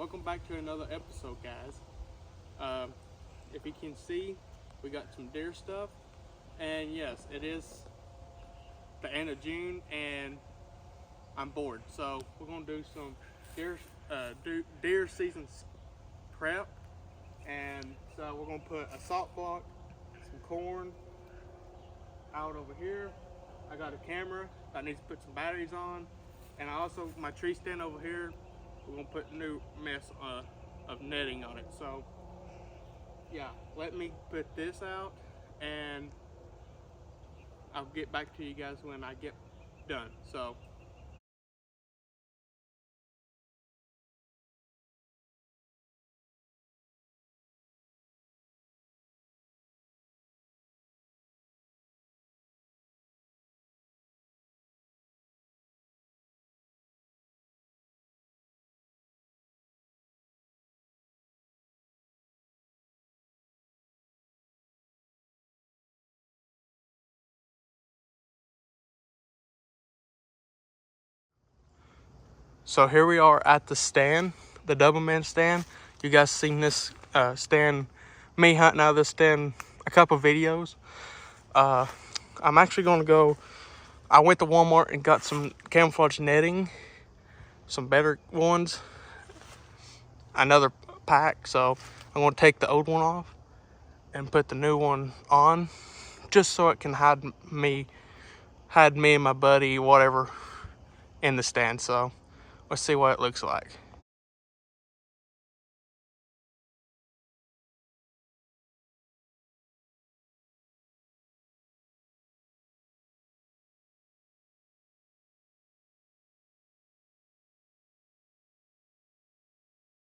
Welcome back to another episode, guys. If you can see, we got some deer stuff, and yes, it is the end of June, and I'm bored, so we're gonna do some deer season prep. And so we're gonna put a salt block, some corn out over here. I got a camera that needs to put some batteries on, and I also my tree stand over here. We're gonna put new mess of netting on it. So yeah, let me put this out, and I'll get back to you guys when I get done. So here we are at the stand, the Doubleman stand. You guys seen this stand, me hunting out of this stand, a couple videos. I'm actually gonna go. I went to Walmart and got some camouflage netting, some better ones, another pack. So I'm gonna take the old one off and put the new one on, just so it can hide me and my buddy, whatever, in the stand. So let's see what it looks like.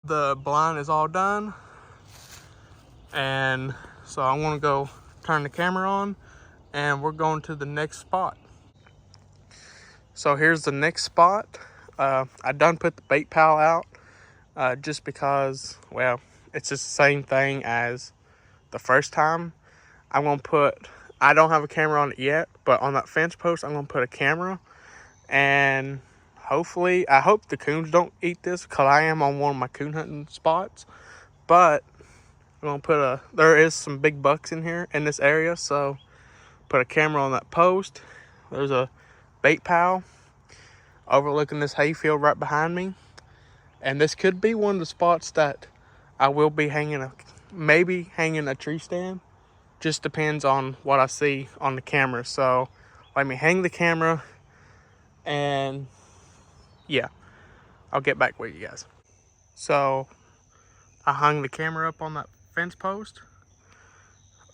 The blind is all done, and so I want to go turn the camera on, and we're going to the next spot. So here's the next spot. I done put the bait pal out, just because, well, it's just the same thing as the first time. I don't have a camera on it yet, but on that fence post, I'm gonna put a camera, and I hope the coons don't eat this, because I am on one of my coon hunting spots. But I'm gonna there is some big bucks in here in this area, so put a camera on that post. There's a bait pal overlooking this hayfield right behind me, and this could be one of the spots that I will be maybe hanging a tree stand. Just depends on what I see on the camera. So let me hang the camera, and yeah, I'll get back with you guys. So I hung the camera up on that fence post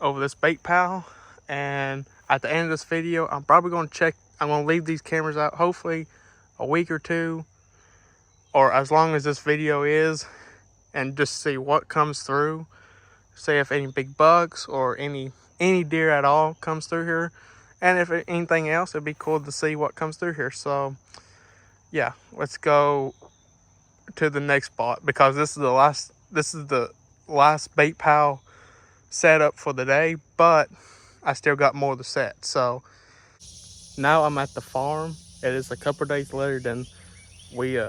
over this bait pal, and at the end of this video, I'm going to leave these cameras out hopefully a week or two, or as long as this video is, and just see what comes through. See if any big bucks or any deer at all comes through here, and if anything else, it'd be cool to see what comes through here. So yeah, let's go to the next spot, because this is the last bait pal setup for the day, but I still got more to set. So now I'm at the farm. It is a couple days later than we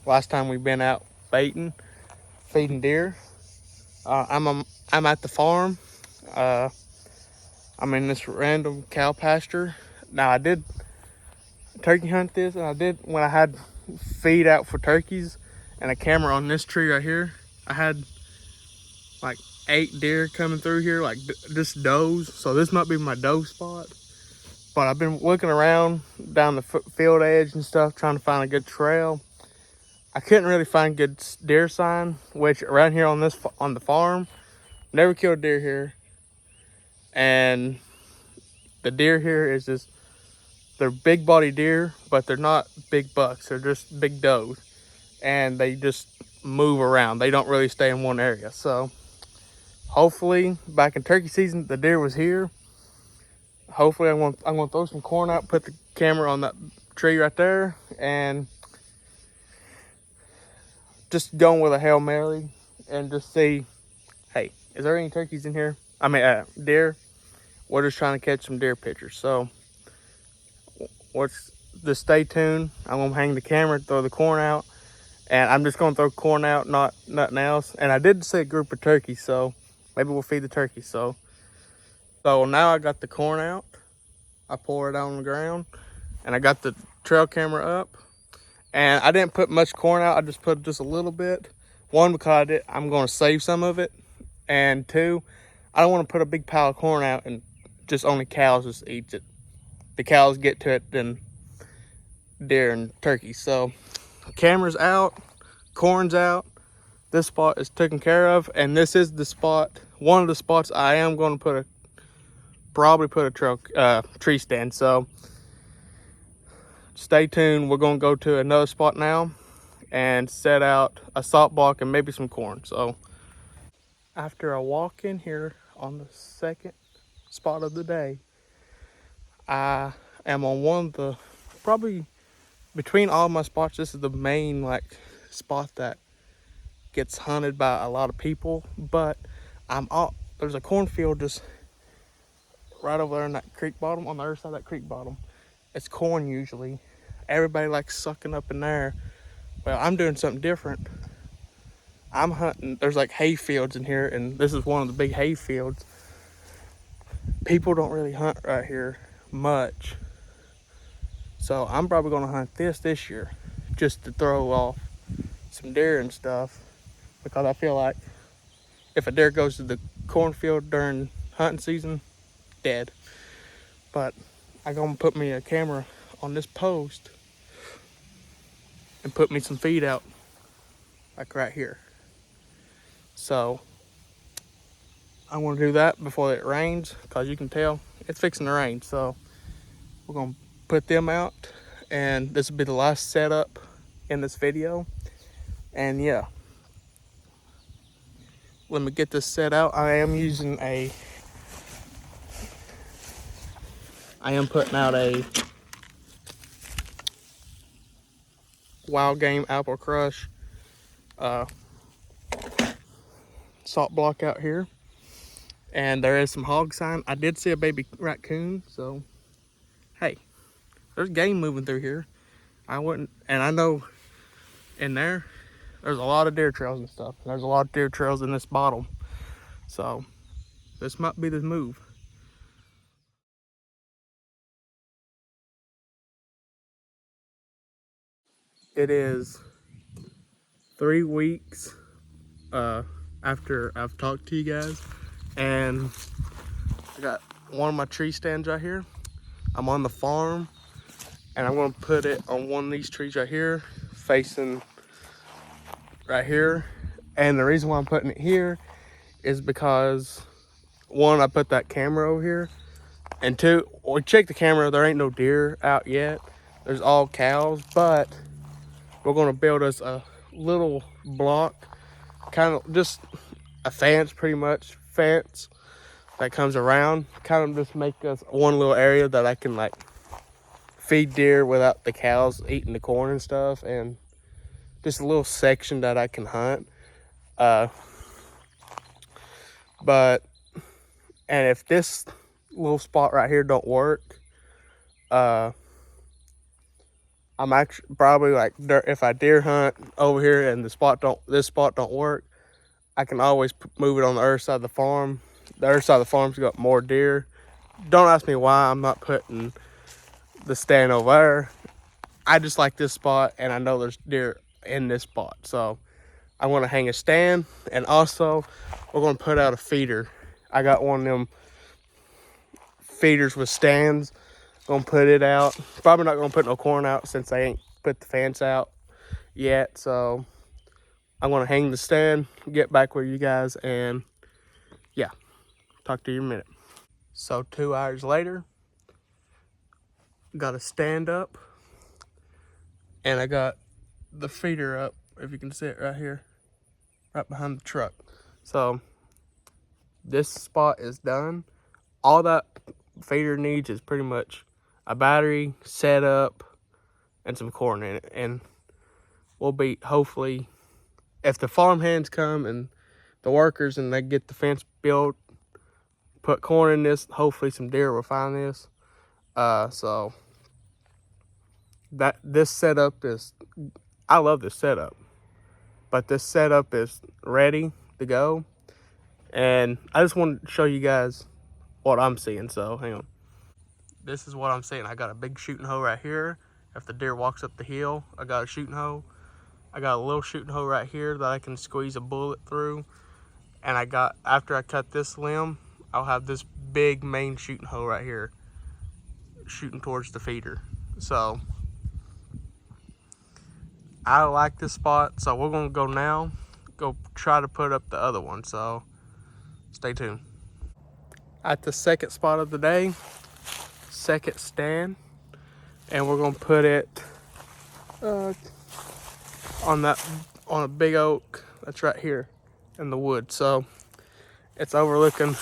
last time we've been out baiting, feeding deer. I'm at the farm. I'm in this random cow pasture. Now, I did turkey hunt this, and I did, when I had feed out for turkeys and a camera on this tree right here, I had like 8 deer coming through here, like just does. So this might be my doe spot. But I've been looking around down the field edge and stuff, trying to find a good trail. I couldn't really find good deer sign, which around here on the farm, never killed a deer here. And the deer here is just, they're big body deer, but they're not big bucks. They're just big does, and they just move around. They don't really stay in one area. So hopefully back in turkey season, the deer was here. Hopefully I'm gonna throw some corn out, put the camera on that tree right there, and just going with a Hail Mary and just see, hey, is there any turkeys in here? I mean, deer. We're just trying to catch some deer pictures. So just stay tuned. I'm gonna hang the camera, throw the corn out, And I'm just gonna throw corn out, not nothing else. And I did say a group of turkeys, so maybe we'll feed the turkeys. So now I got the corn out. I pour it on the ground, and I got the trail camera up. And I didn't put much corn out. I just put just a little bit. One, because I'm gonna save some of it, and two, I don't want to put a big pile of corn out and just only cows just eat it. The cows get to it, then deer and turkeys. So camera's out, corn's out. This spot is taken care of, and this is the spot, one of the spots I am going to probably put a tree stand. So stay tuned. We're going to go to another spot now and set out a salt block and maybe some corn. So after a walk in here on the second spot of the day, I am on one of the, probably between all my spots, this is the main spot that gets hunted by a lot of people. But there's a cornfield just right over there in that creek bottom, on the other side of that creek bottom. It's corn usually. Everybody likes sucking up in there. Well, I'm doing something different. I'm hunting, there's like hay fields in here, and this is one of the big hay fields. People don't really hunt right here much. So I'm probably gonna hunt this year just to throw off some deer and stuff, because I feel like if a deer goes to the cornfield during hunting season, dead. But I'm gonna put me a camera on this post and put me some feed out like right here. So I want to do that before it rains, because you can tell it's fixing to rain. So we're gonna put them out, and this will be the last setup in this video. And yeah, let me get this set out. I am putting out a Wild Game Apple Crush salt block out here, and there is some hog sign. I did see a baby raccoon, so hey, there's game moving through here. I know in there's a lot of deer trails and stuff. There's a lot of deer trails in this bottom, so this might be the move. It is 3 weeks after I've talked to you guys, and I got one of my tree stands right here. I'm on the farm, and I'm gonna put it on one of these trees right here, facing right here. And the reason why I'm putting it here is because, one, I put that camera over here, and two, we checked the camera, there ain't no deer out yet. There's all cows, but we're gonna build us a little block, kind of just a fence, pretty much fence that comes around, kind of just make us one little area that I can feed deer without the cows eating the corn and stuff, and just a little section that I can hunt. And if this little spot right here don't work, I'm actually probably if I deer hunt over here and this spot don't work, I can always move it on the other side of the farm. The other side of the farm's got more deer. Don't ask me why I'm not putting the stand over there. I just like this spot, and I know there's deer in this spot. So I'm gonna hang a stand, and also we're gonna put out a feeder. I got one of them feeders with stands. Gonna put it out. Probably not gonna put no corn out since I ain't put the fence out yet. So I'm gonna hang the stand, get back with you guys, and yeah, talk to you in a minute. So 2 hours later, got a stand up, and I got the feeder up, if you can see it right here, right behind the truck. So this spot is done. All that feeder needs is pretty much a battery, setup, and some corn in it. And we'll be, hopefully, if the farm hands come and the workers and they get the fence built, put corn in this, hopefully some deer will find this. So this setup is, I love this setup. but this setup is ready to go. And I just wanted to show you guys what I'm seeing, so hang on. This is what I'm seeing. I got a big shooting hole right here. If the deer walks up the hill, I got a shooting hole. I got a little shooting hole right here that I can squeeze a bullet through. And I got, after I cut this limb, I'll have this big main shooting hole right here, shooting towards the feeder. So I like this spot, so we're gonna go now, go try to put up the other one, so stay tuned. At the second spot of the day, second stand, and we're gonna put it on a big oak that's right here in the wood. So it's overlooking,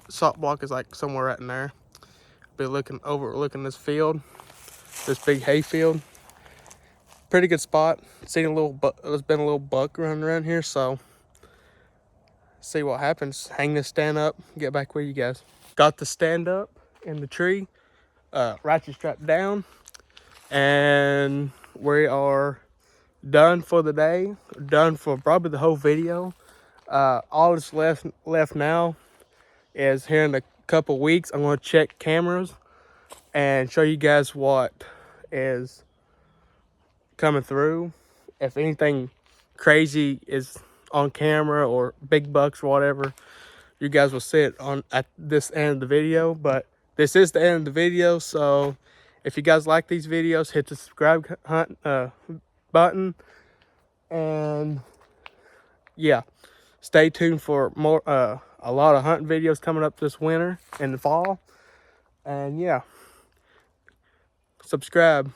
salt block is like somewhere right in there. Be overlooking this field, this big hay field. Pretty good spot. Seen there's been a little buck running around here, so see what happens. Hang this stand up, get back with you guys. Got the stand up in the tree, ratchet strap down, and we are done for the day, done for probably the whole video. All that's left now is here in a couple weeks I'm going to check cameras and show you guys what is coming through. If anything crazy is on camera or big bucks or whatever, you guys will see it on at this end of the video. But this is the end of the video, so if you guys like these videos, hit the subscribe button, and yeah, stay tuned for more a lot of hunting videos coming up this winter and the fall. And yeah, subscribe.